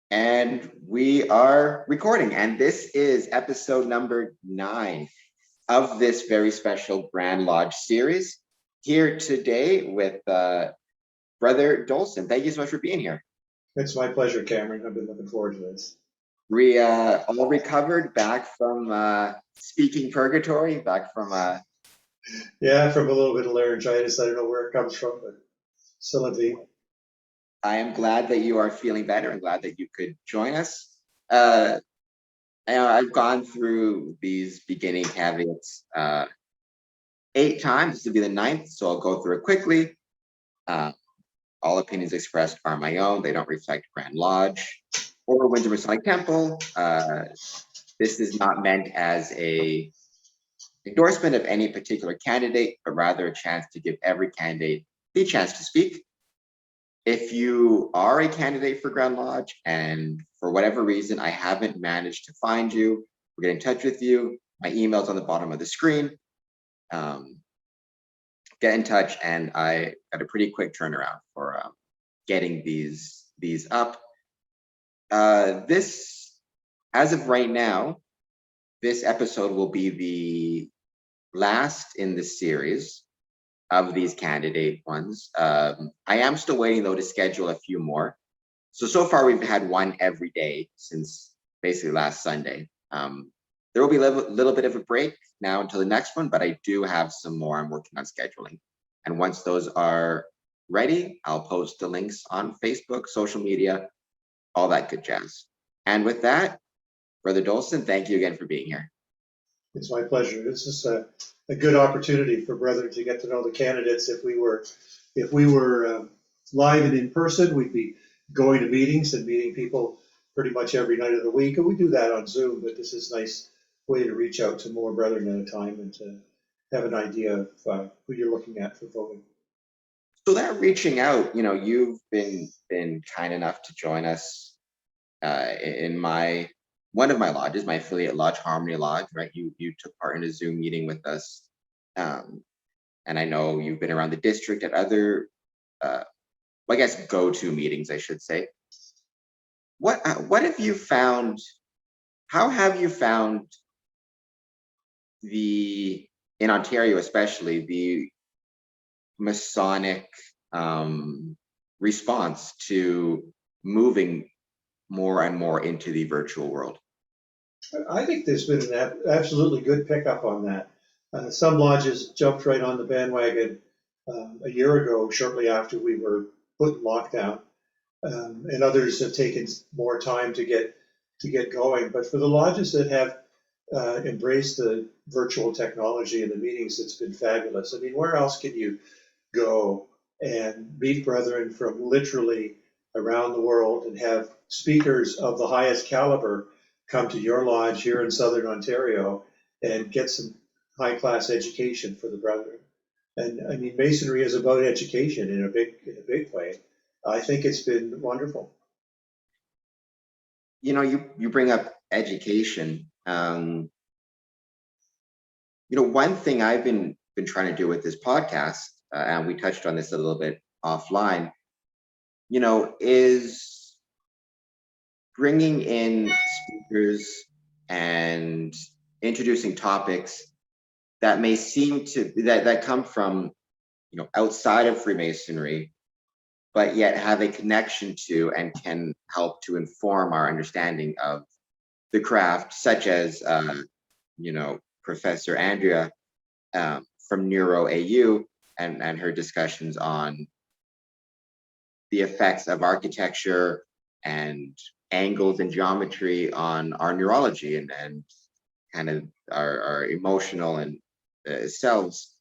And we are recording, and this is episode number 9 of this very special Grand Lodge series. Here today with Brother Dolson. Thank you so much for being here. It's my pleasure, Cameron. I've been looking forward to this. We all recovered back from speaking purgatory, back from Yeah, from a little bit of laryngitis. I don't know where it comes from, but still a V. I am glad that you are feeling better and glad that you could join us. I've gone through these beginning caveats 8 times. This will be the 9th, so I'll go through it quickly. All opinions expressed are my own. They don't reflect Grand Lodge or Windsor Masonic Temple. This is not meant as a endorsement of any particular candidate, but rather a chance to give every candidate the chance to speak. If you are a candidate for Grand Lodge and for whatever reason I haven't managed to find you or get in touch with you, my email's on the bottom of the screen. Get in touch, and I got a pretty quick turnaround for getting these up. This, as of right now, this episode will be the last in the series of these candidate ones. I am still waiting though to schedule a few more. So far we've had one every day since basically last Sunday. There will be a little bit of a break now until the next one, but I do have some more I'm working on scheduling. And once those are ready, I'll post the links on Facebook, social media, all that good jazz. And with that, Brother Dolson, thank you again for being here. It's my pleasure. This is a good opportunity for brethren to get to know the candidates. If we were live and in person, we'd be going to meetings and meeting people pretty much every night of the week, and we do that on Zoom. But this is a nice way to reach out to more brethren at a time and to have an idea of who you're looking at for voting. So that reaching out, you've been kind enough to join us in one of my lodges, my affiliate lodge, Harmony Lodge, right? You took part in a Zoom meeting with us. And I know you've been around the district at other, I guess, go-to meetings, I should say. What have you found, how have you found in Ontario especially, the Masonic response to moving more and more into the virtual world? I think there's been an absolutely good pickup on that. Some lodges jumped right on the bandwagon a year ago, shortly after we were put in lockdown, and others have taken more time to get going. But for the lodges that have embraced the virtual technology in the meetings, it's been fabulous. I mean, where else can you go and meet brethren from literally around the world and have speakers of the highest caliber come to your lodge here in Southern Ontario and get some high-class education for the brethren? And I mean, Masonry is about education in a big way. I think it's been wonderful. You bring up education. One thing I've been trying to do with this podcast, and we touched on this a little bit offline, is bringing in speakers and introducing topics that may seem to that come from outside of Freemasonry, but yet have a connection to and can help to inform our understanding of the craft, such as Professor Andrea from Neuro AU and her discussions on the effects of architecture and angles and geometry on our neurology and kind of our emotional and selves.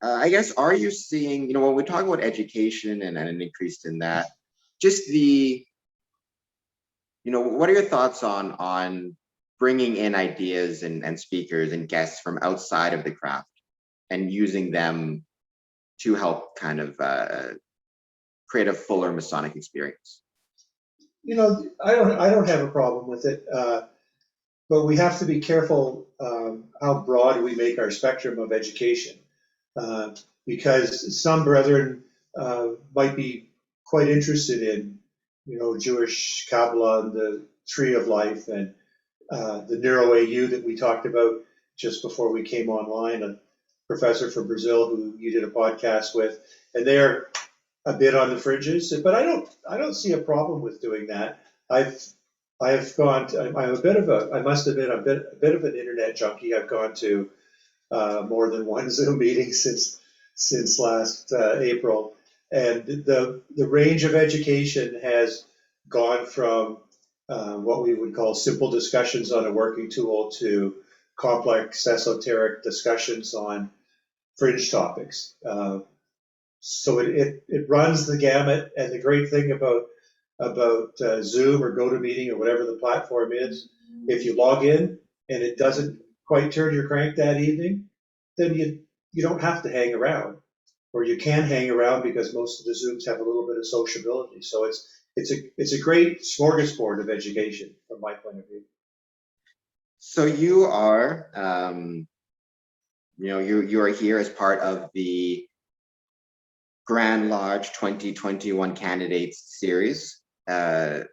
I guess, are you seeing, when we talk about education and an increase in that, just what are your thoughts on bringing in ideas and speakers and guests from outside of the craft and using them to help kind of create a fuller Masonic experience? I don't have a problem with it, but we have to be careful how broad we make our spectrum of education, because some brethren might be quite interested in Jewish Kabbalah and the Tree of Life, and the Neuro AU that we talked about just before we came online, a professor from Brazil who you did a podcast with, and they're a bit on the fringes, but I don't see a problem with doing that. I've gone to, I'm a bit of a, I must admit, I'm a bit of an internet junkie. I've gone to more than one Zoom meeting since last April, and the range of education has gone from what we would call simple discussions on a working tool to complex esoteric discussions on fringe topics. So it runs the gamut, and the great thing about Zoom or GoToMeeting or whatever the platform is, if you log in and it doesn't quite turn your crank that evening, then you don't have to hang around, or you can hang around because most of the Zooms have a little bit of sociability. So it's a great smorgasbord of education from my point of view. So you are, you are here as part of the Grand Lodge 2021 Candidates Series. That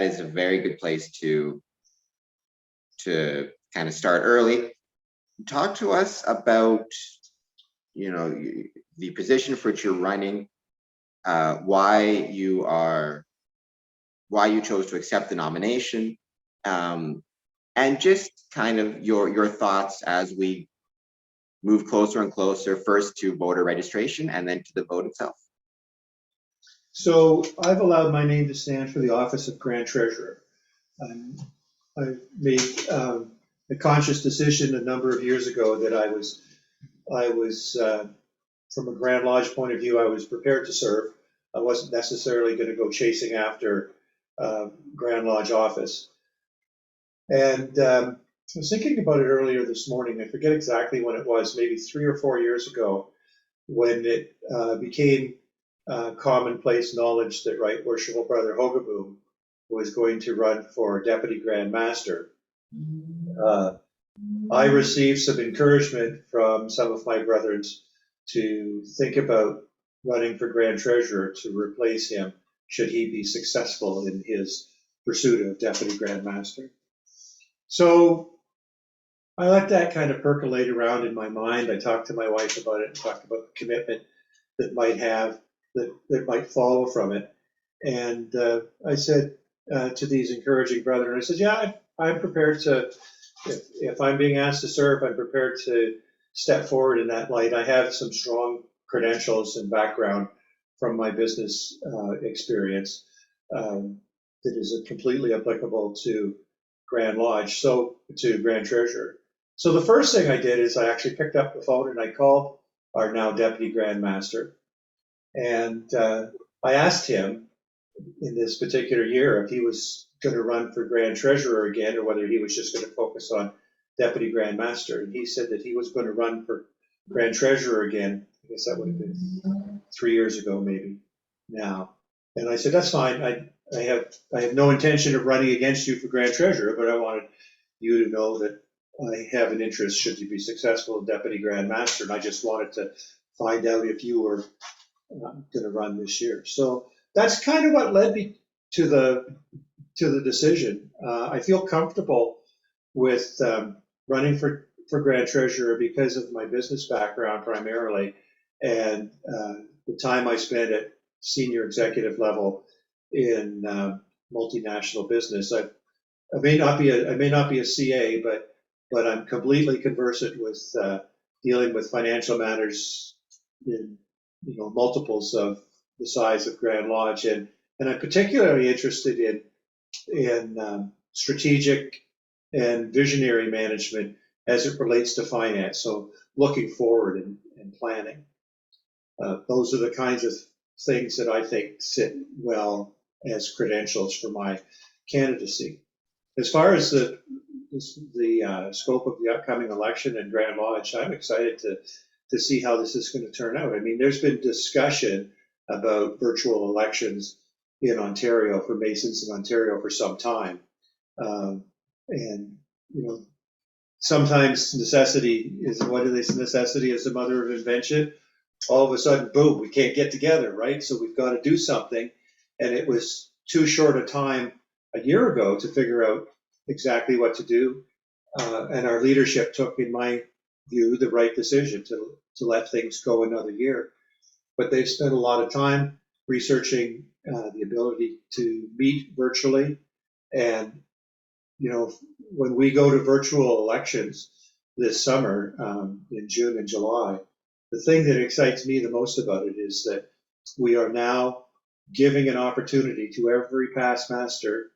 is a very good place to kind of start early. Talk to us about, the position for which you're running, why you chose to accept the nomination, and just kind of your thoughts as we move closer and closer, first to voter registration and then to the vote itself. So I've allowed my name to stand for the office of Grand Treasurer. I made a conscious decision a number of years ago that I was from a Grand Lodge point of view, I was prepared to serve. I wasn't necessarily going to go chasing after Grand Lodge office. And I was thinking about it earlier this morning. I forget exactly when it was, maybe 3 or 4 years ago, when it became commonplace knowledge that Right Worshipful Brother Hogaboom was going to run for Deputy Grand Master. I received some encouragement from some of my brothers to think about running for Grand Treasurer to replace him should he be successful in his pursuit of Deputy Grand Master. So I let that kind of percolate around in my mind. I talked to my wife about it and talked about the commitment that might follow from it. And I said to these encouraging brethren, I said, yeah, I'm prepared to, if I'm being asked to serve, I'm prepared to step forward in that light. I have some strong credentials and background from my business experience that is completely applicable to Grand Lodge, so to Grand Treasurer. So the first thing I did is I actually picked up the phone and I called our now Deputy Grand Master. And I asked him in this particular year if he was going to run for Grand Treasurer again, or whether he was just going to focus on Deputy Grand Master. And he said that he was going to run for Grand Treasurer again. I guess that would have been 3 years ago, maybe now. And I said, that's fine. I have no intention of running against you for Grand Treasurer, but I wanted you to know that I have an interest should you be successful in Deputy Grand Master. And I just wanted to find out if you were going to run this year. So that's kind of what led me to the decision. I feel comfortable with running for Grand Treasurer because of my business background primarily, and the time I spent at senior executive level in multinational business. I may not be a CA, but I'm completely conversant with dealing with financial matters in multiples of the size of Grand Lodge, and I'm particularly interested in strategic and visionary management as it relates to finance. So looking forward and planning. Those are the kinds of things that I think sit well as credentials for my candidacy. As far as the scope of the upcoming election in Grand Lodge, I'm excited to see how this is going to turn out. I mean, there's been discussion about virtual elections in Ontario for Masons in Ontario for some time. And, sometimes necessity is the mother of invention, all of a sudden, boom, we can't get together, right? So we've got to do something. And it was too short a time a year ago to figure out exactly what to do. And our leadership took, in my view, the right decision to let things go another year. But they've spent a lot of time researching the ability to meet virtually. And, you know, when we go to virtual elections this summer, in June and July, the thing that excites me the most about it is that we are now giving an opportunity to every past master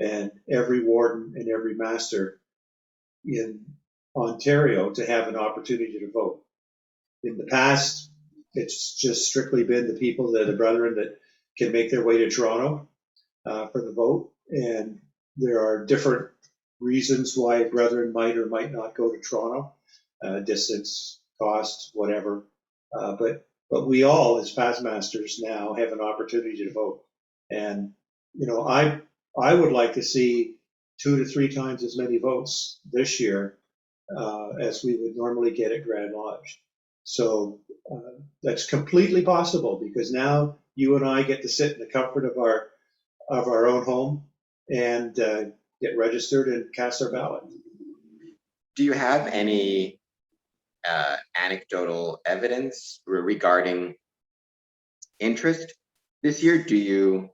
and every warden and every master in Ontario to have an opportunity to vote. In the past, it's just strictly been the people, the brethren that can make their way to Toronto for the vote. And there are different reasons why brethren might or might not go to Toronto, distance, cost, whatever. But we all, as past masters, now have an opportunity to vote. And you know, I would like to see 2 to 3 times as many votes this year as we would normally get at Grand Lodge. So that's completely possible because now you and I get to sit in the comfort of our own home and get registered and cast our ballot. Do you have any anecdotal evidence regarding interest this year? Do you,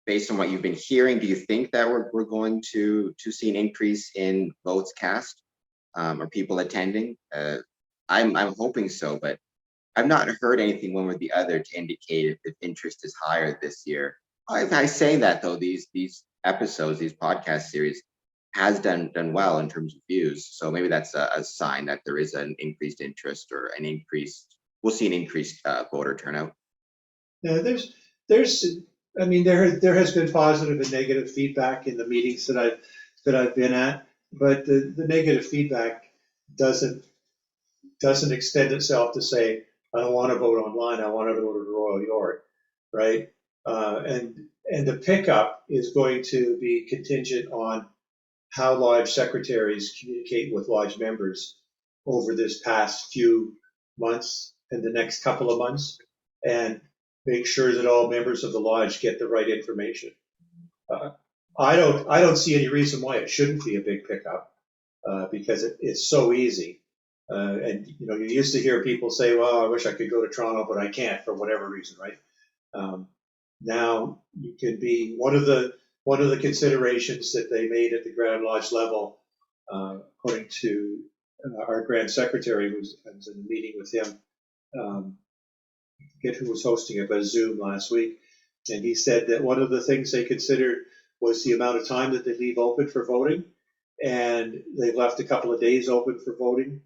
based on what you've been hearing, do you think that we're going to see an increase in votes cast or people attending? I'm hoping so, but I've not heard anything one way or the other to indicate if interest is higher this year. I say that though, these episodes, these podcast series has done well in terms of views. So maybe that's a sign that there is an increased interest or an increased, we'll see an increased voter turnout. Yeah, I mean, there has been positive and negative feedback in the meetings that I've been at, but the negative feedback doesn't extend itself to say, I don't want to vote online, I want to vote at Royal York, right? And the pickup is going to be contingent on how lodge secretaries communicate with lodge members over this past few months and the next couple of months, and make sure that all members of the lodge get the right information. I don't see any reason why it shouldn't be a big pickup because it's so easy. And you know, you used to hear people say, "Well, I wish I could go to Toronto, but I can't for whatever reason," right? Now you can be one of the considerations that they made at the Grand Lodge level, according to our Grand Secretary, I was in a meeting with him. I forget who was hosting it, but Zoom last week, and he said that one of the things they considered was the amount of time that they leave open for voting, and they've left a couple of days open for voting.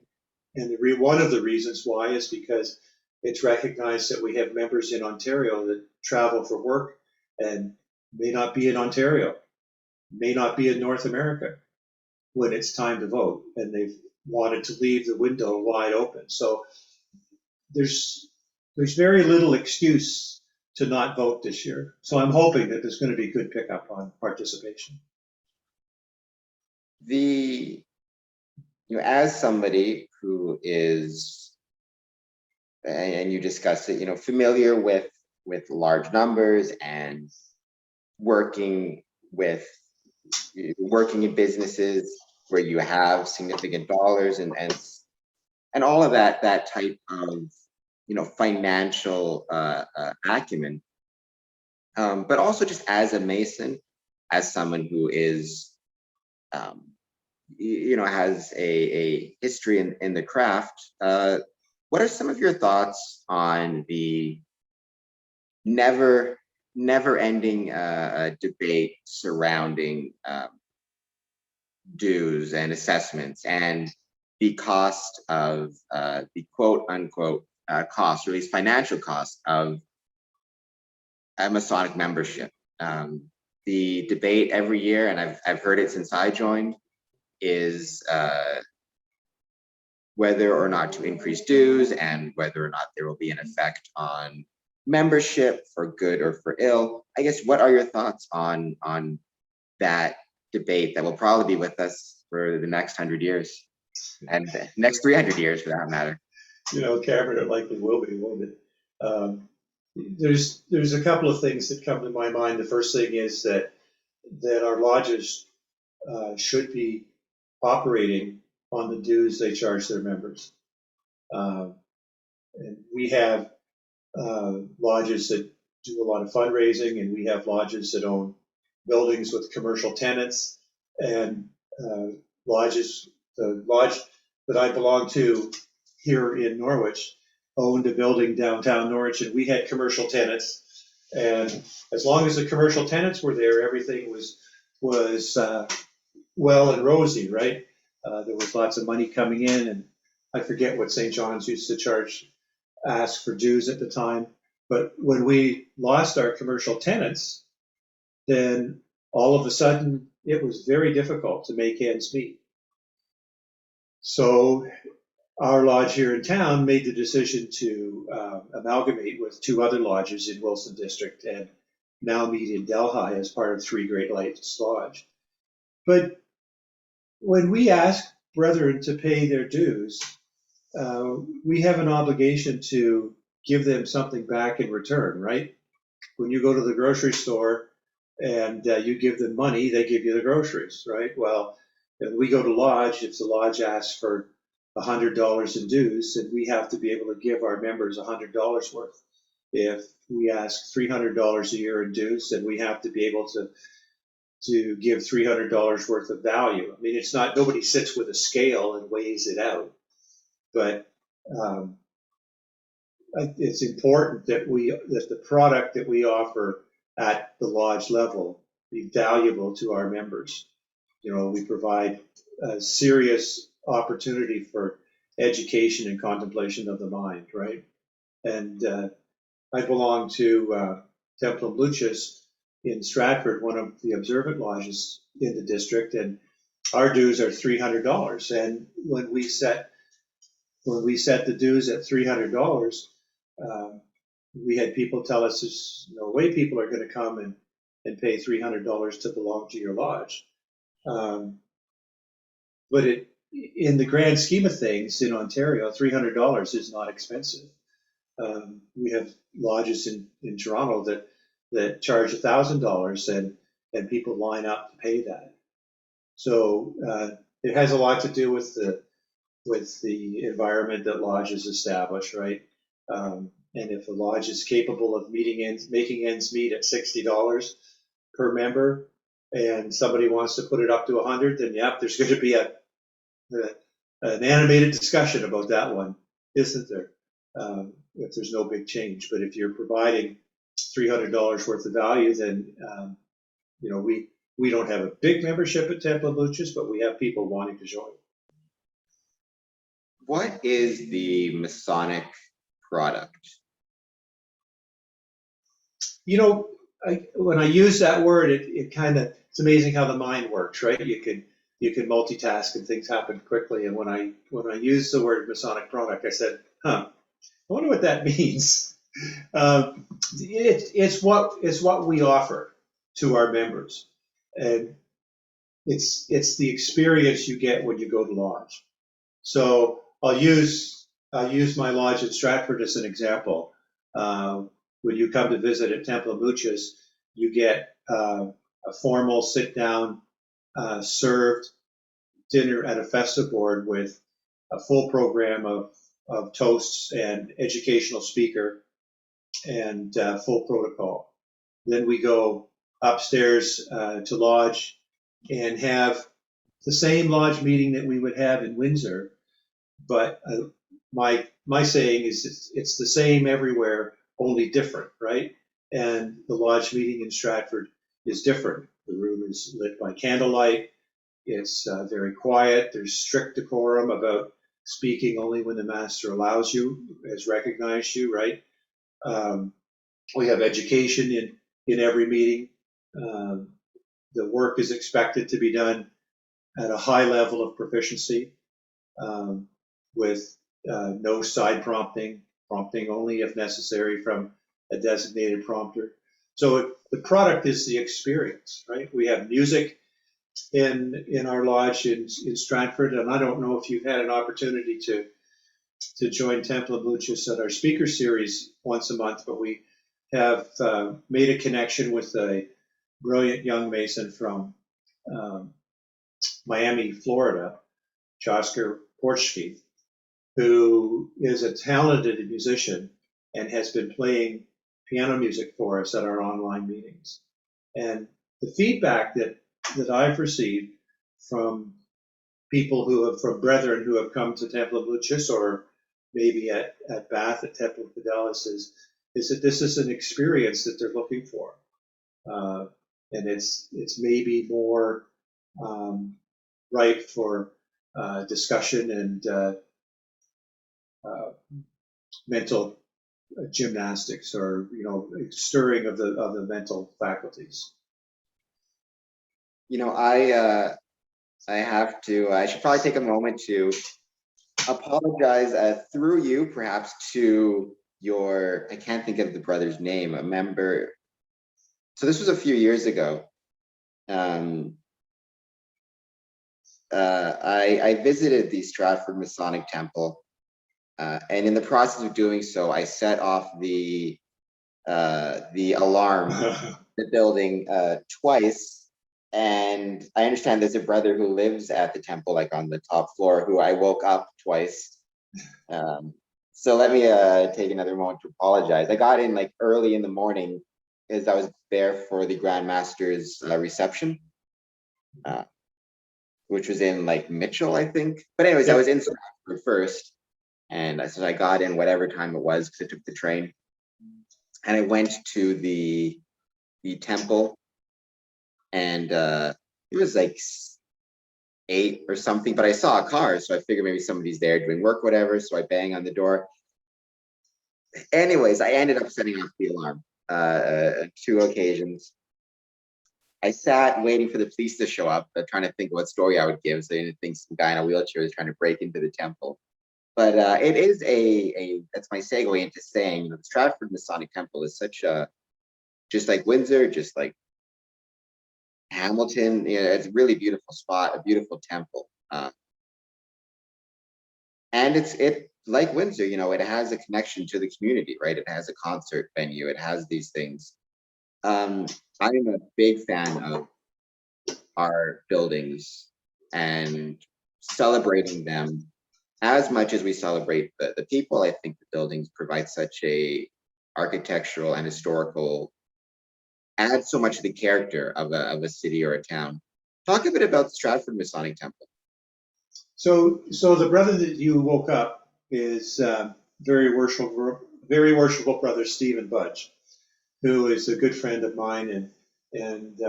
And one of the reasons why is because it's recognized that we have members in Ontario that travel for work and may not be in Ontario, may not be in North America when it's time to vote, and they've wanted to leave the window wide open. So there's very little excuse to not vote this year. So I'm hoping that there's going to be good pickup on participation. As somebody who is, and you discussed it, familiar with large numbers and working in businesses where you have significant dollars and all of that type of financial acumen, but also just as a Mason, as someone who is has a history in the craft. What are some of your thoughts on the never ending debate surrounding dues and assessments and the cost of the quote unquote cost, or at least financial cost of a Masonic membership? The debate every year, and I've heard it since I joined, is whether or not to increase dues and whether or not there will be an effect on membership for good or for ill. I guess, what are your thoughts on that debate that will probably be with us for the next 100 years and the next 300 years for that matter? Cameron, it likely will be, won't it? There's a couple of things that come to my mind. The first thing is that our lodges should be operating on the dues they charge their members. And we have lodges that do a lot of fundraising, and we have lodges that own buildings with commercial tenants, and the lodge that I belong to here in Norwich owned a building downtown Norwich, and we had commercial tenants. And as long as the commercial tenants were there, everything was well and rosy, right? There was lots of money coming in, and I forget what St. John's used to ask for dues at the time. But when we lost our commercial tenants, then all of a sudden it was very difficult to make ends meet. So our lodge here in town made the decision to amalgamate with two other lodges in Wilson District and now meet in Delhi as part of Three Great Lakes Lodge. But when we ask brethren to pay their dues, we have an obligation to give them something back in return, right? When you go to the grocery store and you give them money, they give you the groceries, right? Well, when we go to lodge, if the lodge asks for $100 in dues, then we have to be able to give our members $100 worth. If we ask $300 a year in dues, then we have to be able to give $300 worth of value. I mean, it's not, nobody sits with a scale and weighs it out, but it's important that the product that we offer at the lodge level be valuable to our members. We provide a serious opportunity for education and contemplation of the mind, right? And I belong to Templum Lucis in Stratford, one of the observant lodges in the district, and our dues are $300. And when we set the dues at $300, we had people tell us there's no way people are going to come and pay $300 to belong to your lodge. But in the grand scheme of things in Ontario, $300 is not expensive. We have lodges in Toronto that charge $1,000, and people line up to pay that. So it has a lot to do with the environment that lodges establish, right? And if a lodge is capable of making ends meet at $60 per member, and somebody wants to put it up to $100, then yep, there's going to be an animated discussion about that one, isn't there? If there's no big change. But if you're providing $300 worth of value, then we don't have a big membership at Templum Lucis, but we have people wanting to join. What is the Masonic Product? When I use that word, it's amazing how the mind works, right? You can multitask and things happen quickly. And when I use the word Masonic Product, I said, I wonder what that means. It's what we offer to our members, and it's the experience you get when you go to lodge. So I'll use my lodge at Stratford as an example. When you come to visit at Templum Lucis, you get a formal sit-down served dinner at a festa board with a full program of toasts and educational speaker and full protocol. Then we go upstairs to lodge and have the same lodge meeting that we would have in Windsor, but my saying is it's the same everywhere, only different, right? And the lodge meeting in Stratford is different. The room is lit by candlelight. It's very quiet. There's strict decorum about speaking only when the master allows you, has recognized you, right? We have education in every meeting. The work is expected to be done at a high level of proficiency, with no side prompting only if necessary from a designated prompter. So the product is the experience, right? We have music in our lodge in Stratford, and I don't know if you've had an opportunity to join Templum Lucis at our speaker series once a month, but we have made a connection with a brilliant young Mason from Miami, Florida, Josker Porchke, who is a talented musician and has been playing piano music for us at our online meetings. And the feedback that I've received from people from brethren who have come to Templum Lucis or maybe at Bath at Templum Fidelis is that this is an experience that they're looking for. And it's maybe more ripe for discussion and mental gymnastics, or stirring of the mental faculties. I should probably take a moment to apologize through you, perhaps, to I can't think of the brother's name, a member. So this was a few years ago. I visited the Stratford Masonic Temple, and in the process of doing so, I set off the alarm in the building twice. And I understand there's a brother who lives at the temple, like on the top floor, who I woke up twice. So let me take another moment to apologize. I got in like early in the morning because I was there for the Grand Master's reception, which was in like Mitchell, I think. But anyways, I was in Stratford first, and I got in whatever time it was because I took the train, and I went to the temple, and it was like 8 or something, but I saw a car, so I figured maybe somebody's there doing work, whatever. So I bang on the door. Anyways, I ended up setting off the alarm 2 occasions. I sat waiting for the police to show up, trying to think of what story I would give. So I didn't think some guy in a wheelchair was trying to break into the temple. But it is that's my segue into saying the Stratford Masonic Temple is such just like Windsor, just like Hamilton, it's a really beautiful spot, a beautiful temple. And it like Windsor, it has a connection to the community, right? It has a concert venue, it has these things. I'm a big fan of our buildings and celebrating them as much as we celebrate the people. I think the buildings provide such a architectural and historical, add so much to the character of a city or a town. Talk a bit about the Stratford Masonic Temple. So the brother that you woke up is very worshipful brother Stephen Budge, who is a good friend of mine, and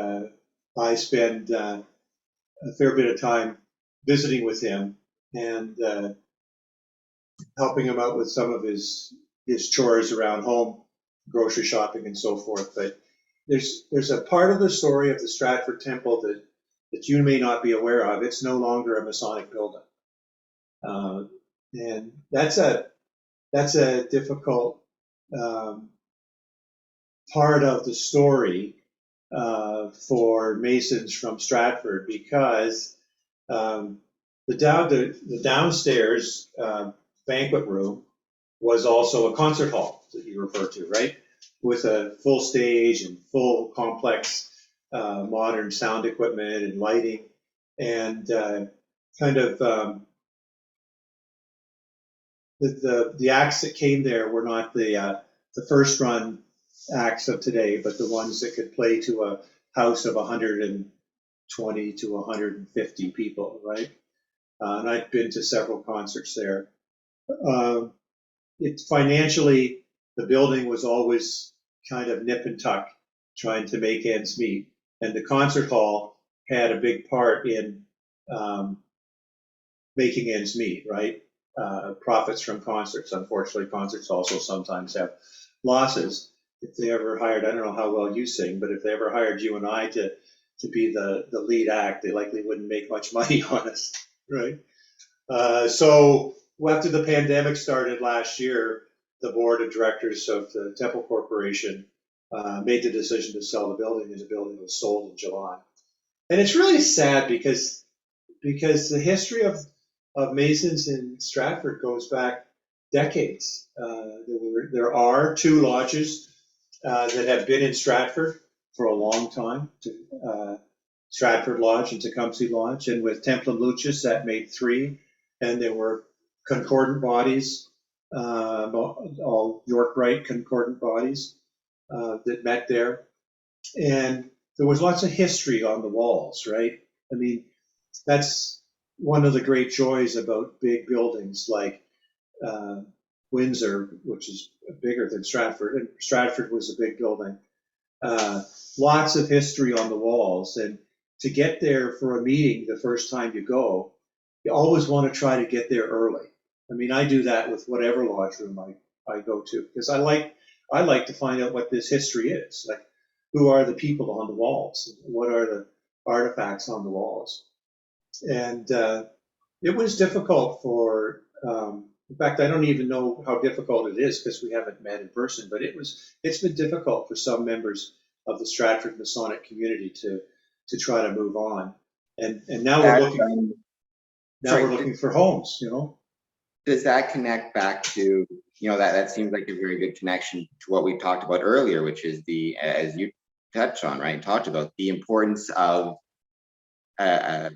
I spend a fair bit of time visiting with him and helping him out with some of his chores around home, grocery shopping and so forth. But there's a part of the story of the Stratford Temple that you may not be aware of. It's no longer a Masonic building, and that's a difficult part of the story for Masons from Stratford, because the downstairs banquet room was also a concert hall that you refer to, right? With a full stage and full complex modern sound equipment and lighting, and the acts that came there were not the first run acts of today, but the ones that could play to a house of 120 to 150 people, right? And I've been to several concerts there. Financially, the building was always kind of nip and tuck, trying to make ends meet. And the concert hall had a big part in making ends meet, right? Profits from concerts. Unfortunately, concerts also sometimes have losses. If they ever hired, I don't know how well you sing, but if they ever hired you and I to be the lead act, they likely wouldn't make much money on us, right? So after the pandemic started last year, the board of directors of the Temple Corporation made the decision to sell the building, and the building was sold in July. And it's really sad because the history of Masons in Stratford goes back decades. There are two lodges that have been in Stratford for a long time, Stratford Lodge and Tecumseh Lodge, and with Templum Lucis that made three, and there were concordant bodies, all York Rite concordant bodies that met there, and there was lots of history on the walls, right? I mean, that's one of the great joys about big buildings like uh, Windsor, which is bigger than Stratford, and Stratford was a big building. Uh, Lots of history on the walls, and to get there for a meeting the first time you go, you always want to try to get there early. I mean, I do that with whatever lodge room I go to because I like to find out what this history is. Like, who are the people on the walls? What are the artifacts on the walls? And it was difficult for. In fact, I don't even know how difficult it is because we haven't met in person. But it's been difficult for some members of the Stratford Masonic community to try to move on. And now we're That, looking sorry, for homes. You know. does that connect back to, that seems like a very good connection to what we talked about earlier, which is as you touched on, right, talked about the importance of uh,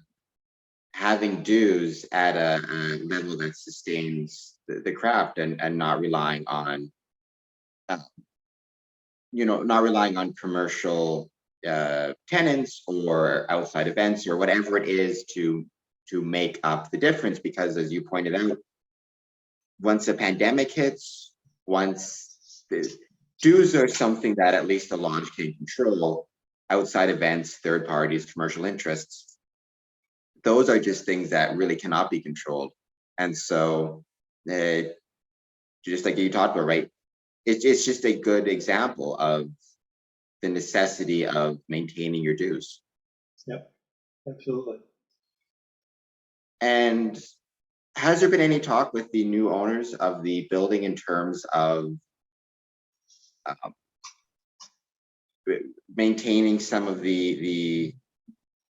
having dues at a level that sustains the craft and not relying on, uh, not relying on commercial tenants or outside events or whatever it is to make up the difference. Because as you pointed out, once a pandemic hits, once the dues are something that at least the lodge can control, outside events, third parties, commercial interests, those are just things that really cannot be controlled. And so, just like you talked about, right? It's just a good example of the necessity of maintaining your dues. Yep, absolutely. And has there been any talk with the new owners of the building in terms of uh, maintaining some of the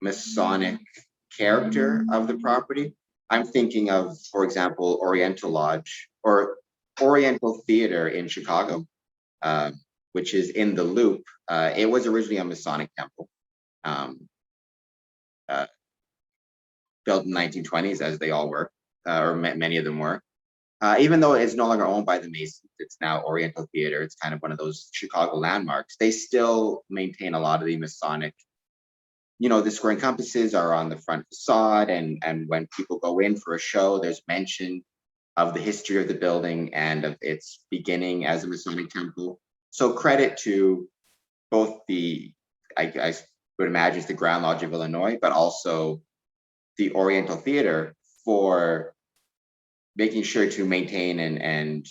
Masonic character of the property? I'm thinking of, for example, Oriental Lodge or Oriental Theater in Chicago, uh, which is in the Loop. It was originally a Masonic temple, um, uh, built in the 1920s, as they all were, or many of them were. Even though it's no longer owned by the Masons, it's now Oriental Theater. It's kind of one of those Chicago landmarks. They still maintain a lot of the Masonic. The square compasses are on the front facade, and when people go in for a show, there's mention of the history of the building and of its beginning as a Masonic temple. So credit to both I would imagine it's the Grand Lodge of Illinois, but also the Oriental Theater for making sure to maintain and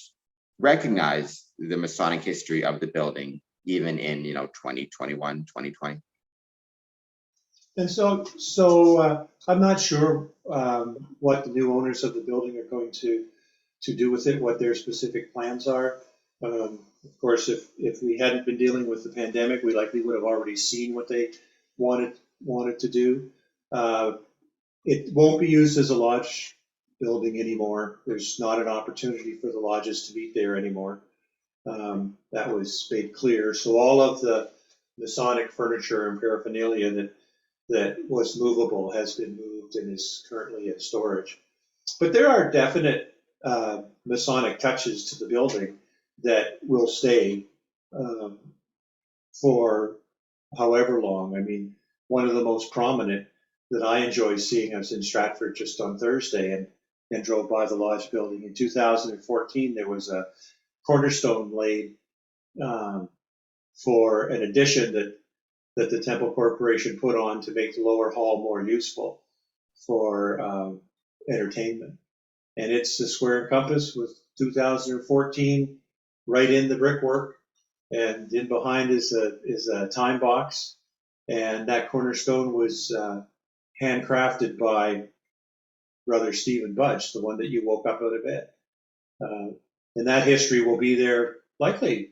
recognize the Masonic history of the building, even in 2021, 2020. And I'm not sure what the new owners of the building are going to do with it, what their specific plans are. Of course, if we hadn't been dealing with the pandemic, we likely would have already seen what they wanted to do. It won't be used as a lodge building anymore. There's not an opportunity for the lodges to meet there anymore. That was made clear. So all of the Masonic furniture and paraphernalia that was movable has been moved and is currently in storage. But there are definite Masonic touches to the building that will stay um, for however long. I mean, one of the most prominent that I enjoy seeing, I was in Stratford just on Thursday and drove by the lodge building. In 2014, there was a cornerstone laid um, for an addition that the Temple Corporation put on to make the lower hall more useful for entertainment. And it's the square and compass with 2014 right in the brickwork, and in behind is a time box. And that cornerstone was handcrafted by Brother Stephen Budge, the one that you woke up out of bed. And that history will be there likely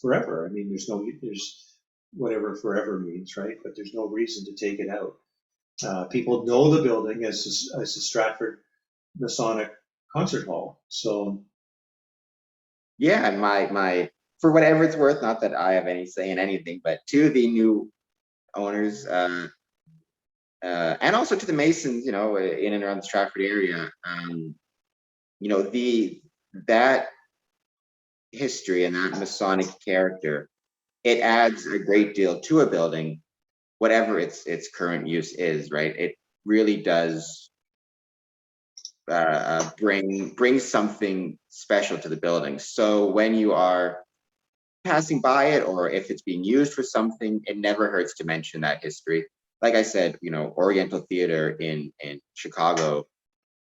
forever. I mean, there's whatever forever means, right? But there's no reason to take it out. People know the building as the Stratford Masonic Concert Hall. So yeah, and my for whatever it's worth, not that I have any say in anything, but to the new owners, and also to the Masons, in and around the Stratford area, the that history and that Masonic character, it adds a great deal to a building, whatever its current use is, right? It really does bring something special to the building. So when you are passing by it, or if it's being used for something, it never hurts to mention that history. Like I said, Oriental theater in Chicago,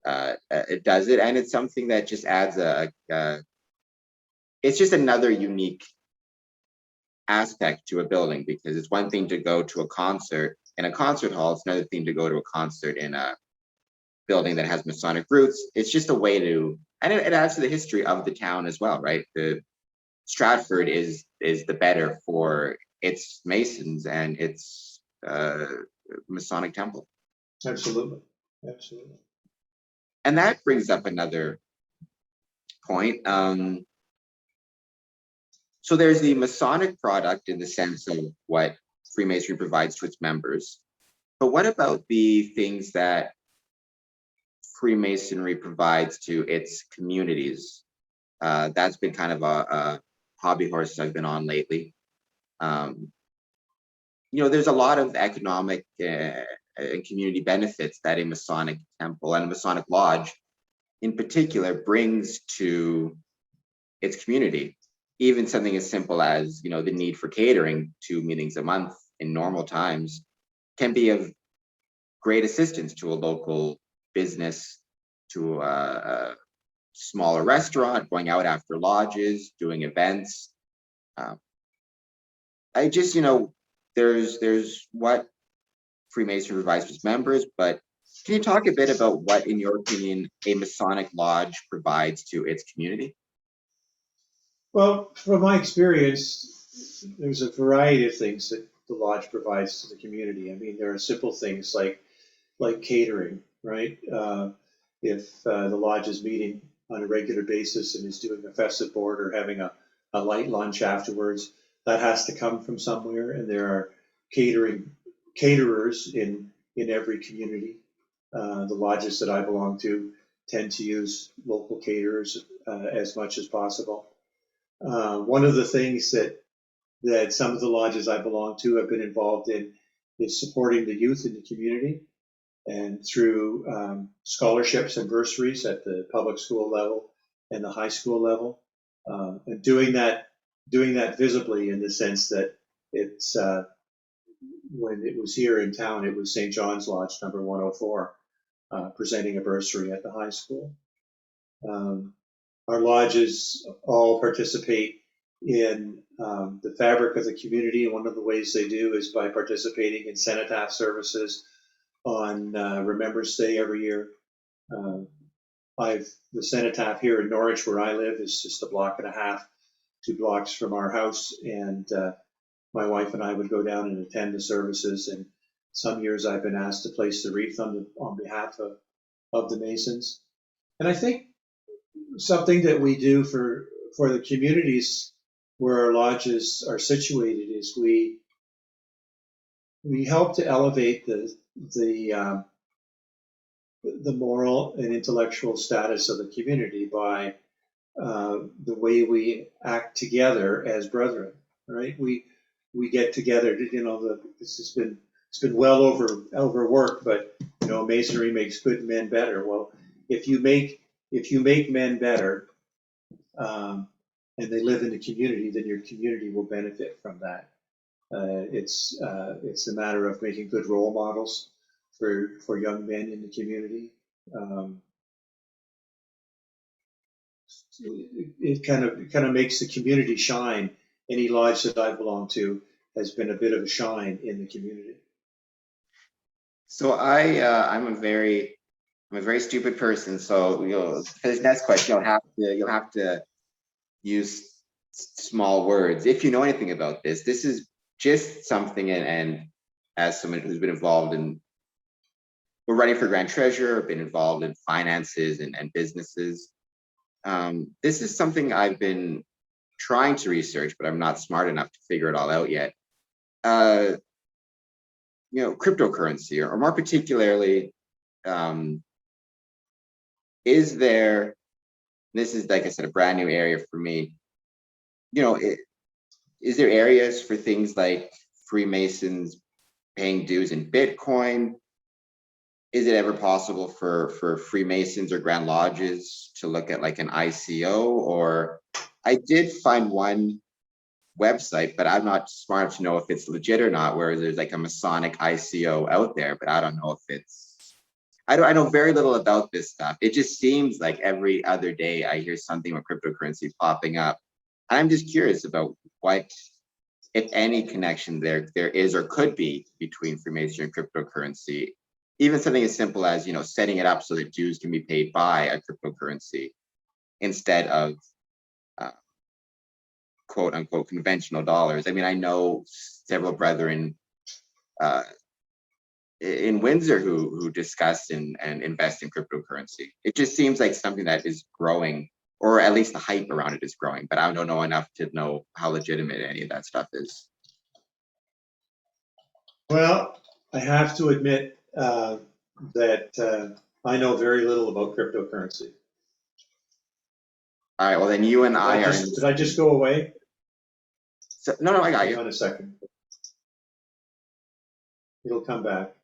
it does it, and it's something that just adds it's just another unique aspect to a building, because it's one thing to go to a concert in a concert hall, it's another thing to go to a concert in a building that has Masonic roots. It's just a way to, and it adds to the history of the town as well, right? The Stratford is the better for its Masons and its Masonic temple. Absolutely, absolutely. And that brings up another point. So there's the Masonic product in the sense of what Freemasonry provides to its members. But what about the things that Freemasonry provides to its communities? That's been kind of a hobby horse I've been on lately. Um, there's a lot of economic and community benefits that a Masonic temple and a Masonic lodge in particular brings to its community. Even something as simple as, the need for catering 2 meetings a month in normal times can be of great assistance to a local business, to a smaller restaurant, going out after lodges, doing events. Um, I just, there's what Freemasonry provides to its members, but can you talk a bit about what, in your opinion, a Masonic lodge provides to its community? Well, from my experience, there's a variety of things that the lodge provides to the community. I mean, there are simple things like catering, right? If the lodge is meeting on a regular basis and is doing a festive board or having a light lunch afterwards, that has to come from somewhere, and there are caterers in every community. The lodges that I belong to tend to use local caterers as much as possible. One of the things that some of the lodges I belong to have been involved in is supporting the youth in the community, and through scholarships and bursaries at the public school level and the high school level, and doing that visibly, in the sense that it's when it was here in town, it was St. John's Lodge number 104 presenting a bursary at the high school. Our lodges all participate in the fabric of the community, and one of the ways they do is by participating in cenotaph services on Remembrance Day every year. The cenotaph here in Norwich, where I live, is just a block and a half, 2 blocks from our house, and my wife and I would go down and attend the services. And some years I've been asked to place the wreath on behalf of the Masons. And I think something that we do for the communities where our lodges are situated is we help to elevate the moral and intellectual status of the community by the way we act together as brethren. Right? We get together. It's been well overworked, but Masonry makes good men better. Well, if you make men better, and they live in the community, then your community will benefit from that. It's a matter of making good role models for young men in the community. It kind of makes the community shine. Any lodge that I belong to has been a bit of a shine in the community. So I'm a very stupid person. So for this next question, you'll have to use small words. If you know anything about this, this is just something, and as someone who's been involved in, we're running for Grand Treasurer, been involved in finances and businesses. This is something I've been trying to research, but I'm not smart enough to figure it all out yet. Cryptocurrency, or more particularly, is there, this is, like I said, a brand new area for me. Is there areas for things like Freemasons paying dues in Bitcoin? Is it ever possible for Freemasons or Grand Lodges to look at like an ICO? Or I did find one website, but I'm not smart enough to know if it's legit or not, where there's like a Masonic ICO out there, but I don't know if it's, I know very little about this stuff. It just seems like every other day I hear something with cryptocurrency popping up. I'm just curious about what, if any, connection there is or could be between Freemasonry and cryptocurrency. Even something as simple as, setting it up so that dues can be paid by a cryptocurrency instead of quote unquote conventional dollars. I mean, I know several brethren in Windsor who discuss and invest in cryptocurrency. It just seems like something that is growing, or at least the hype around it is growing, but I don't know enough to know how legitimate any of that stuff is. Well, I have to admit that I know very little about cryptocurrency. All right, well then you and I are Did I just go away? So, no, I got Hang you. on a second. It'll come back.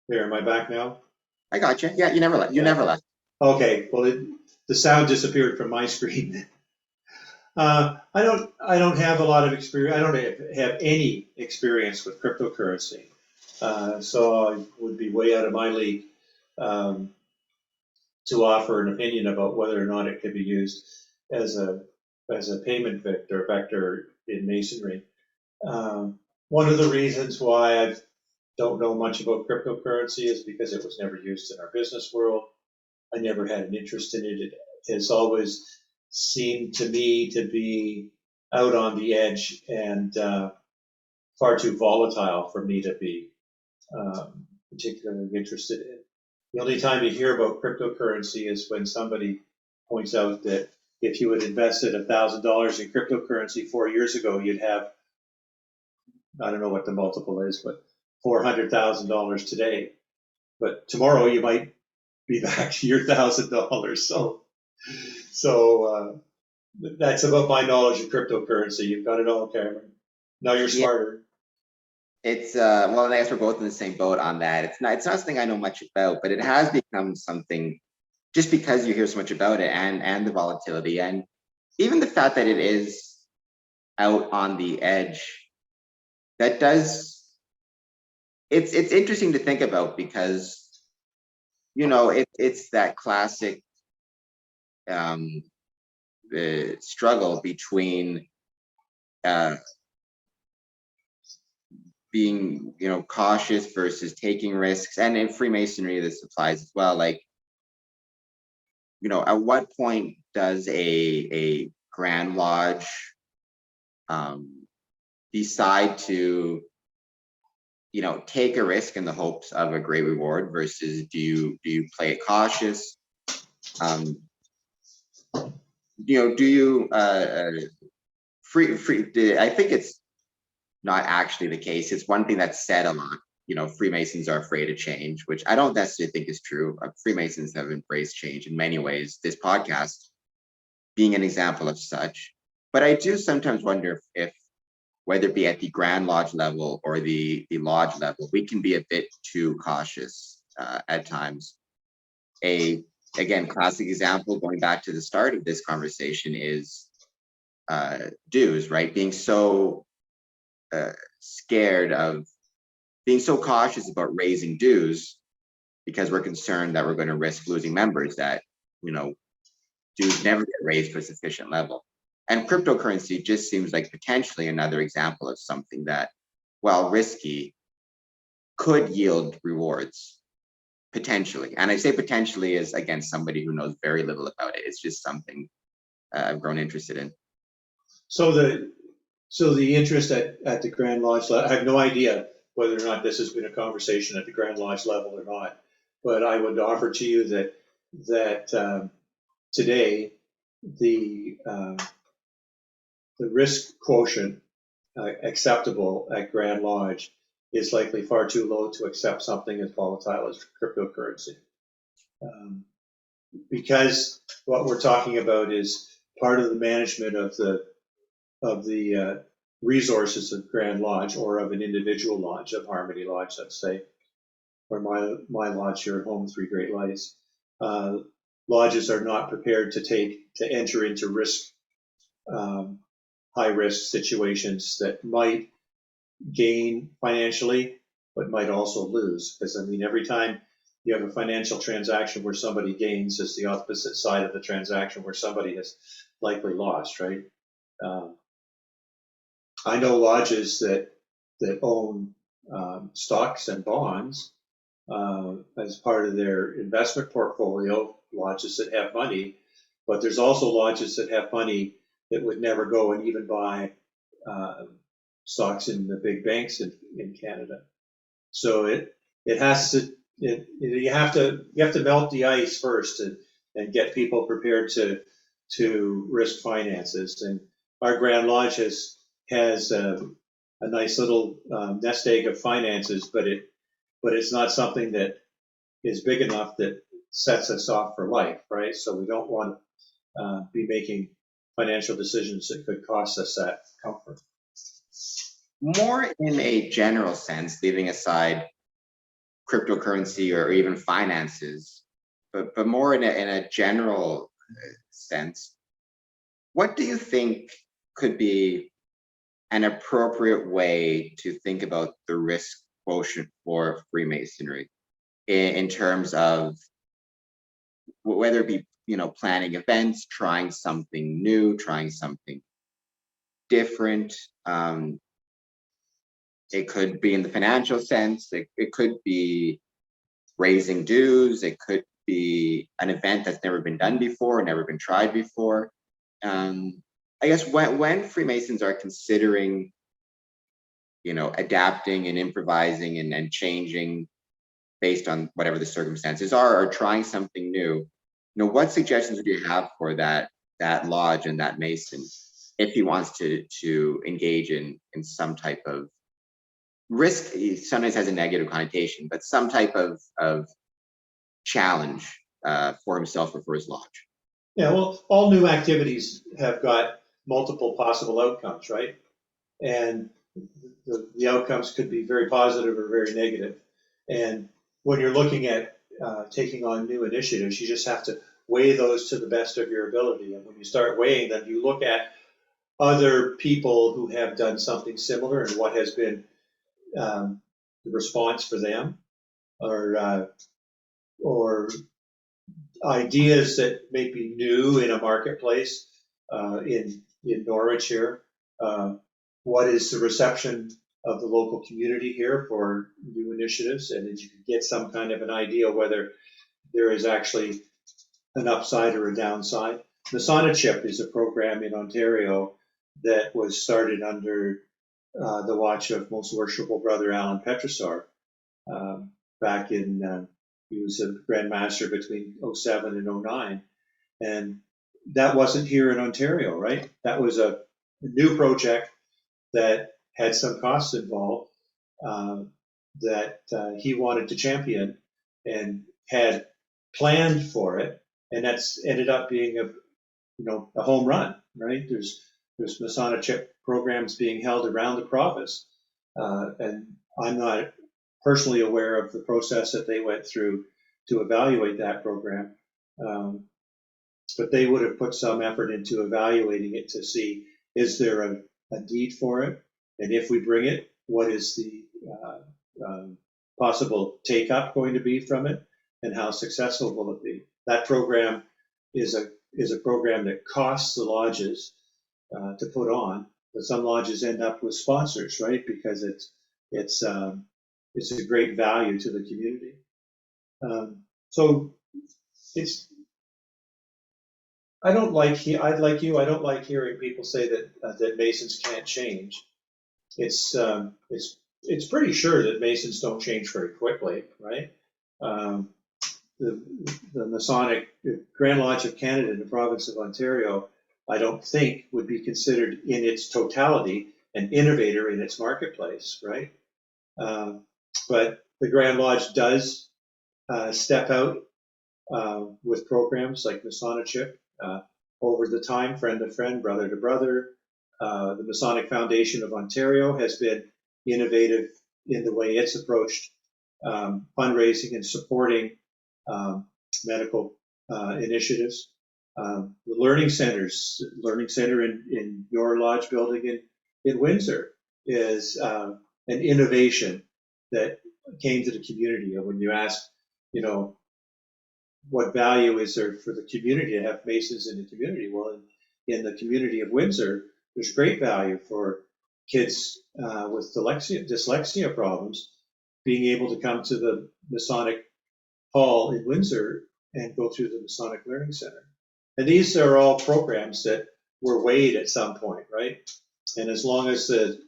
There, am I back now? I got you. Yeah, you never left. You never left. Okay, well, the sound disappeared from my screen. I don't have a lot of experience. I don't have any experience with cryptocurrency, so I would be way out of my league to offer an opinion about whether or not it could be used as a payment vector in masonry. One of the reasons why I don't know much about cryptocurrency is because it was never used in our business world. I never had an interest in it. It has always seemed to me to be out on the edge and far too volatile for me to be particularly interested in. The only time you hear about cryptocurrency is when somebody points out that if you had invested $1,000 in cryptocurrency 4 years ago, you'd have, I don't know what the multiple is, but $400,000 today. But tomorrow you might be back to your $1,000. So that's about my knowledge of cryptocurrency. You've got it all, Cameron. Now you're smarter. It's well, I guess we're both in the same boat on that. It's not something I know much about, but it has become something just because you hear so much about it, and the volatility, and even the fact that it is out on the edge. That does, it's interesting to think about, because it's that classic the struggle between being cautious versus taking risks. And in Freemasonry this applies as well. Like, at what point does a Grand Lodge decide to take a risk in the hopes of a great reward, versus do you play it cautious? Do you I think it's not actually the case. It's one thing that's said a lot. Freemasons are afraid of change, which I don't necessarily think is true. Freemasons have embraced change in many ways, this podcast being an example of such. But I do sometimes wonder if whether it be at the Grand Lodge level or the Lodge level, we can be a bit too cautious at times. Again, classic example, going back to the start of this conversation, is dues, right? Being so scared of being so cautious about raising dues because we're concerned that we're going to risk losing members, that dues never get raised to a sufficient level. And cryptocurrency just seems like potentially another example of something that, while risky, could yield rewards potentially. And I say potentially as, again, somebody who knows very little about it. It's just something I've grown interested in. So the interest at the Grand Lodge level, I have no idea whether or not this has been a conversation at the Grand Lodge level or not, but I would offer to you that today, the risk quotient acceptable at Grand Lodge is likely far too low to accept something as volatile as cryptocurrency. Because what we're talking about is part of the management of the resources of Grand Lodge, or of an individual lodge, of Harmony Lodge, let's say, or my lodge here at home, Three Great Lights. Lodges are not prepared to enter into high risk situations that might gain financially, but might also lose. Because I mean, every time you have a financial transaction where somebody gains, is the opposite side of the transaction where somebody has likely lost, right? I know lodges that own stocks and bonds as part of their investment portfolio, lodges that have money, but there's also lodges that have money that would never go and even buy stocks in the big banks in Canada. So it has to, you have to melt the ice first and get people prepared to risk finances. And our Grand Lodge has a nice little nest egg of finances, but it's not something that is big enough that sets us off for life, right? So we don't want to be making financial decisions that could cost us that comfort. More in a general sense, leaving aside cryptocurrency or even finances, but more in a general sense, what do you think could be an appropriate way to think about the risk quotient for Freemasonry in terms of whether it be, planning events, trying something new, trying something different? It could be in the financial sense. It could be raising dues. It could be an event that's never been done before, never been tried before. I guess when Freemasons are considering, adapting and improvising and changing based on whatever the circumstances are, or trying something new, what suggestions would you have for that lodge and that Mason if he wants to engage in some type of risk? Sometimes has a negative connotation, but some type of challenge for himself or for his lodge. Yeah, well, all new activities have got multiple possible outcomes, right? And the outcomes could be very positive or very negative. And when you're looking at taking on new initiatives, you just have to weigh those to the best of your ability. And when you start weighing them, you look at other people who have done something similar and what has been the response for them, or ideas that may be new in a marketplace in Norwich here. What is the reception of the local community here for new initiatives? And if you can get some kind of an idea whether there is actually an upside or a downside. Masonic is a program in Ontario that was started under the watch of Most Worshipful Brother Alan Petrosar back in, he was a Grand Master between 07 and 09. And that wasn't here in Ontario, right? That was a new project that had some costs involved that he wanted to champion and had planned for it. And that's ended up being a home run, right? There's Masonic programs being held around the province. And I'm not personally aware of the process that they went through to evaluate that program. But they would have put some effort into evaluating it to see, is there a need for it? And if we bring it, what is the possible take-up going to be from it? And how successful will it be? That program is a program that costs the lodges to put on, but some lodges end up with sponsors, right? Because it's a great value to the community. So I don't like hearing people say that Masons can't change. It's pretty sure that Masons don't change very quickly, right? the Masonic Grand Lodge of Canada in the province of Ontario, I don't think would be considered in its totality an innovator in its marketplace, right? But the Grand Lodge does step out with programs like Masonship over the time, friend to friend, brother to brother. The Masonic Foundation of Ontario has been innovative in the way it's approached fundraising and supporting medical initiatives. The learning center in your lodge building in Windsor is an innovation that came to the community. And when you ask, what value is there for the community to have Masons in the community? Well, in the community of Windsor, there's great value for kids with dyslexia problems being able to come to the Masonic Hall in Windsor and go through the Masonic Learning Center. And these are all programs that were weighed at some point, right? And as long as the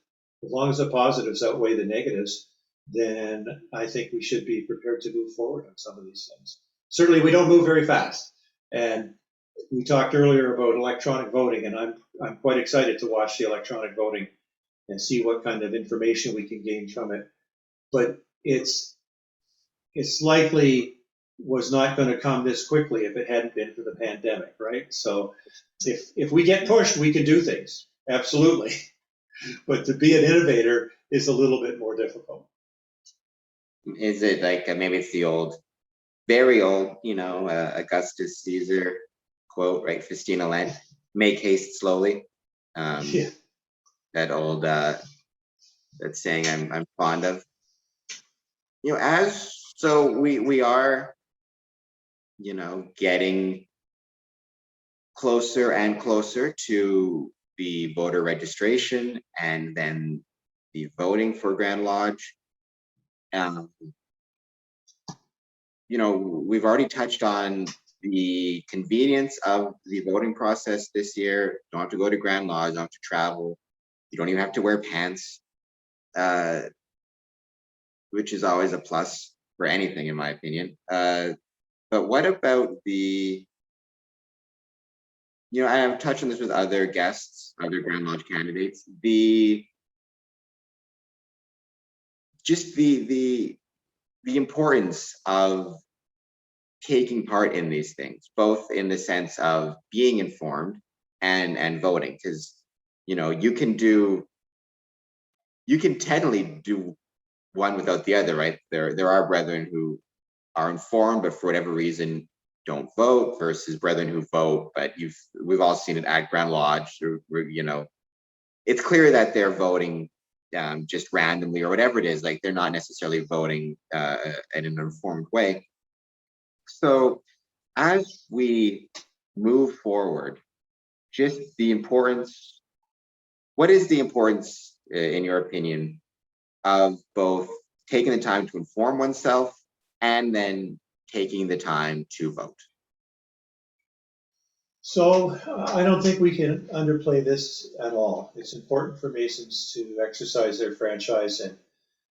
positives outweigh the negatives, then I think we should be prepared to move forward on some of these things. Certainly, we don't move very fast. And we talked earlier about electronic voting, and I'm quite excited to watch the electronic voting and see what kind of information we can gain from it. But it's likely was not going to come this quickly if it hadn't been for the pandemic, right? So if we get pushed, we can do things, absolutely. But to be an innovator is a little bit more difficult. Is it like maybe it's the very old, Augustus Caesar quote, right? Festina Lent, make haste slowly. Yeah. That old that saying I'm fond of. So we are, getting closer and closer to the voter registration and then the voting for Grand Lodge. We've already touched on the convenience of the voting process this year. You don't have to go to Grand Lodge, you don't have to travel. You don't even have to wear pants, which is always a plus for anything, in my opinion. But what about I've touched on this with other guests, other Grand Lodge candidates, the importance of taking part in these things, both in the sense of being informed and voting, because you can technically do one without the other, right? There are brethren who are informed but for whatever reason don't vote, versus brethren who vote, but we've all seen it at Grand Lodge, it's clear that they're voting just randomly or whatever it is, like they're not necessarily voting in an informed way. So as we move forward, just what is the importance, in your opinion, of both taking the time to inform oneself and then taking the time to vote? So I don't think we can underplay this at all. It's important for Masons to exercise their franchise and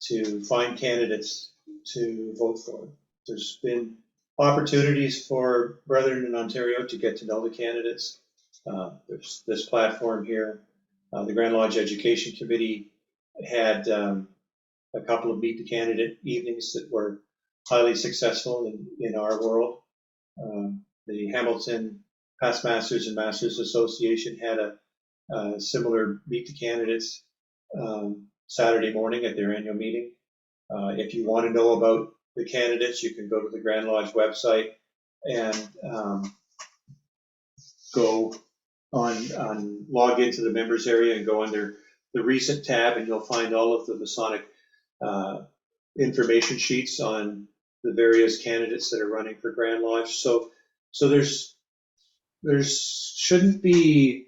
to find candidates to vote for. There's been opportunities for brethren in Ontario to get to know the candidates. There's this platform here. The Grand Lodge Education Committee had a couple of Meet the Candidate evenings that were highly successful in our world. The Hamilton Past Masters and Masters Association had a similar Meet the Candidates Saturday morning at their annual meeting. If you want to know about the candidates, you can go to the Grand Lodge website and go on log into the members area and go under the recent tab, and you'll find all of the Masonic information sheets on the various candidates that are running for Grand Lodge. So there shouldn't be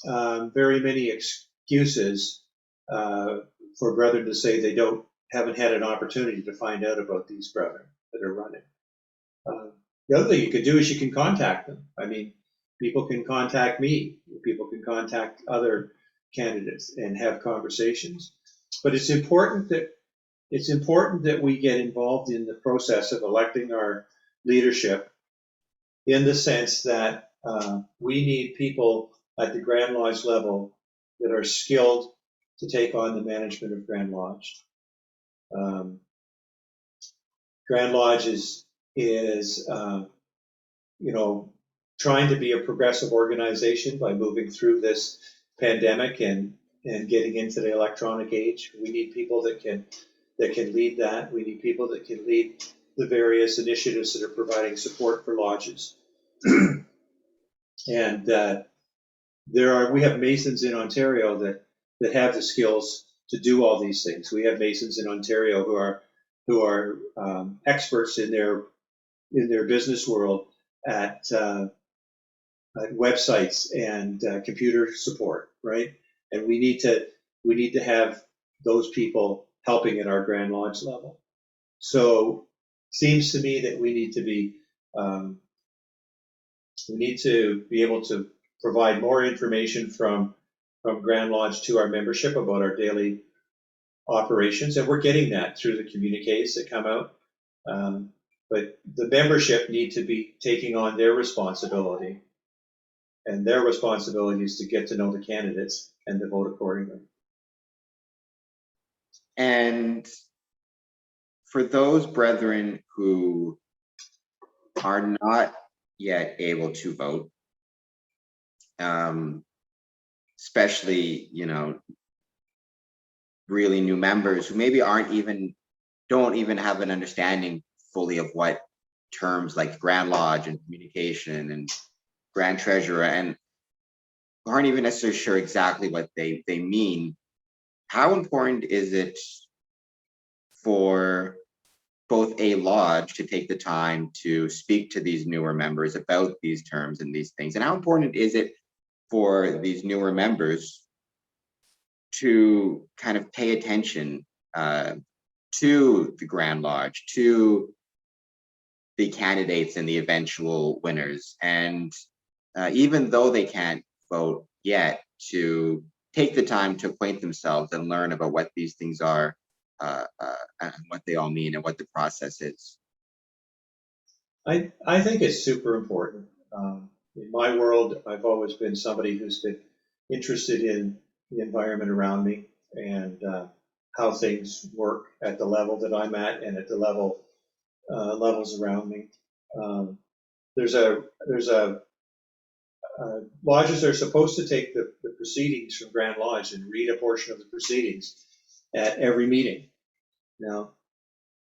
very many excuses for brethren to say they haven't had an opportunity to find out about these brethren that are running. The other thing you could do is you can contact them. I mean, people can contact me, people can contact other candidates and have conversations. But it's important that we get involved in the process of electing our leadership in the sense that we need people at the Grand Lodge level that are skilled to take on the management of Grand Lodge. Grand Lodge is trying to be a progressive organization by moving through this pandemic and getting into the electronic age. We need people that can lead that. We need people that can lead the various initiatives that are providing support for lodges. And we have Masons in Ontario that have the skills to do all these things. We have Masons in Ontario who are experts in their business world at websites and computer support, right? And we need to have those people helping at our Grand Lodge level. So seems to me that we need to be able to provide more information from Grand Lodge to our membership about our daily operations, and we're getting that through the communiques that come out. But the membership need to be taking on their responsibility, and their responsibility is to get to know the candidates and to vote accordingly. And for those brethren who are not yet able to vote, especially, really new members who maybe don't even have an understanding fully of what terms like Grand Lodge and communication and Grand Treasurer, and aren't even necessarily sure exactly what they mean. How important is it for both a lodge to take the time to speak to these newer members about these terms and these things? And how important is it for these newer members to kind of pay attention to the Grand Lodge, to the candidates and the eventual winners, and even though they can't vote yet, to take the time to acquaint themselves and learn about what these things are, and what they all mean and what the process is? I think it's super important. In my world, I've always been somebody who's been interested in the environment around me and how things work at the level that I'm at and at the levels around me. Lodges are supposed to take the proceedings from Grand Lodge and read a portion of the proceedings at every meeting. Now,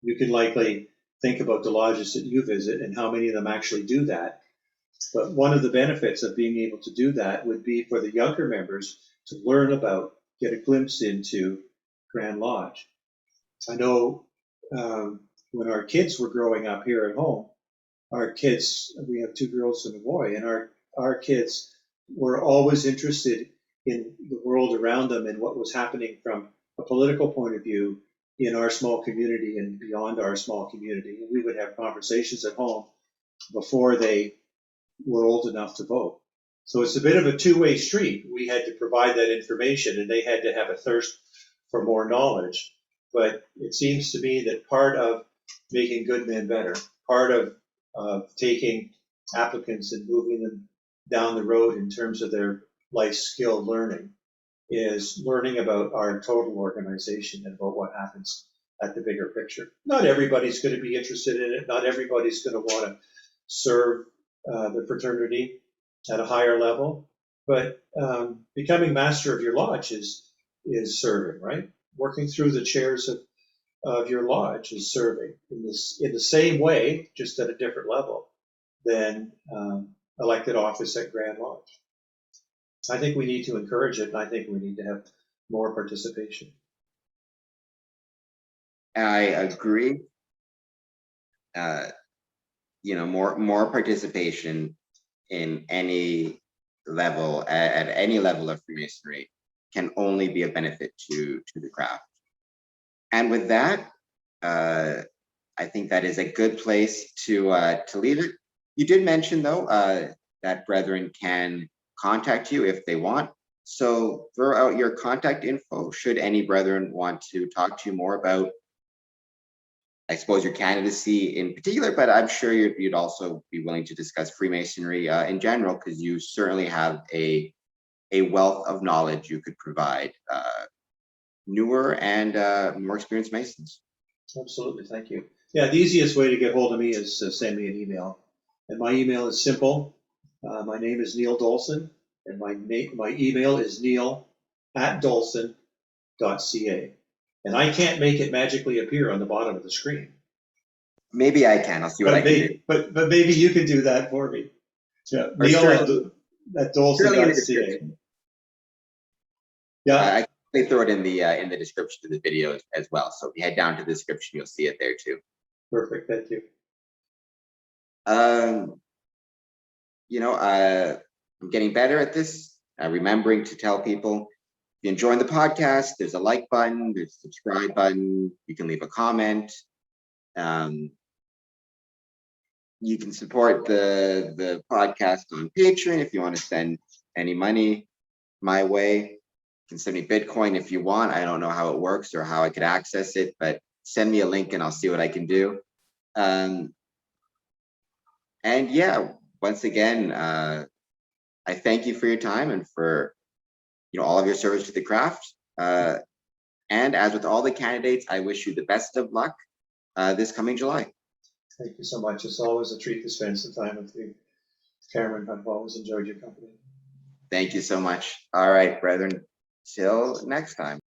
you can likely think about the lodges that you visit and how many of them actually do that. But one of the benefits of being able to do that would be for the younger members to learn about, get a glimpse into Grand Lodge. I know when our kids were growing up here at home, we have 2 girls and a boy, and our kids were always interested in the world around them and what was happening from a political point of view in our small community and beyond our small community. And we would have conversations at home before they were old enough to vote. So it's a bit of a two-way street. We had to provide that information and they had to have a thirst for more knowledge. But it seems to me that part of making good men better, part of taking applicants and moving them down the road in terms of their life skill learning, is learning about our total organization and about what happens at the bigger picture. Not everybody's going to be interested in it. Not everybody's going to want to serve the fraternity at a higher level. But becoming master of your lodge is serving, right? Working through the chairs of your lodge is serving in the same way, just at a different level than elected office at Grand Lodge. I think we need to encourage it, and I think we need to have more participation. I agree. More participation in any level, at any level of Freemasonry, can only be a benefit to the craft. And with that, I think that is a good place to leave it. You did mention, though, that brethren can contact you if they want. So throw out your contact info should any brethren want to talk to you more about I suppose, your candidacy in particular, but I'm sure you'd also be willing to discuss Freemasonry in general, because you certainly have a wealth of knowledge you could provide newer and more experienced Masons. Absolutely, thank you. Yeah, the easiest way to get hold of me is to send me an email. And my email is simple. My name is Neil Dolson, and my email is neil@dolson.ca. And I can't make it magically appear on the bottom of the screen. Maybe I can. I'll see what I can do. But maybe you can do that for me. Yeah, Or Neil surely in the @dolson.ca. description. Yeah, I can throw it in the description of the video as well. So if you head down to the description, you'll see it there too. perfect. Thank you. You know, I'm getting better at this. Remembering to tell people, if you enjoy the podcast, there's a like button, there's a subscribe button. You can leave a comment. You can support the podcast on Patreon if you want to send any money my way. You can send me Bitcoin if you want. I don't know how it works or how I could access it, but send me a link and I'll see what I can do. And yeah, once again, I thank you for your time and for all of your service to the craft. And as with all the candidates, I wish you the best of luck this coming July. Thank you so much. It's always a treat to spend some time with you, Cameron. I've always enjoyed your company. Thank you so much. All right, brethren. Till next time.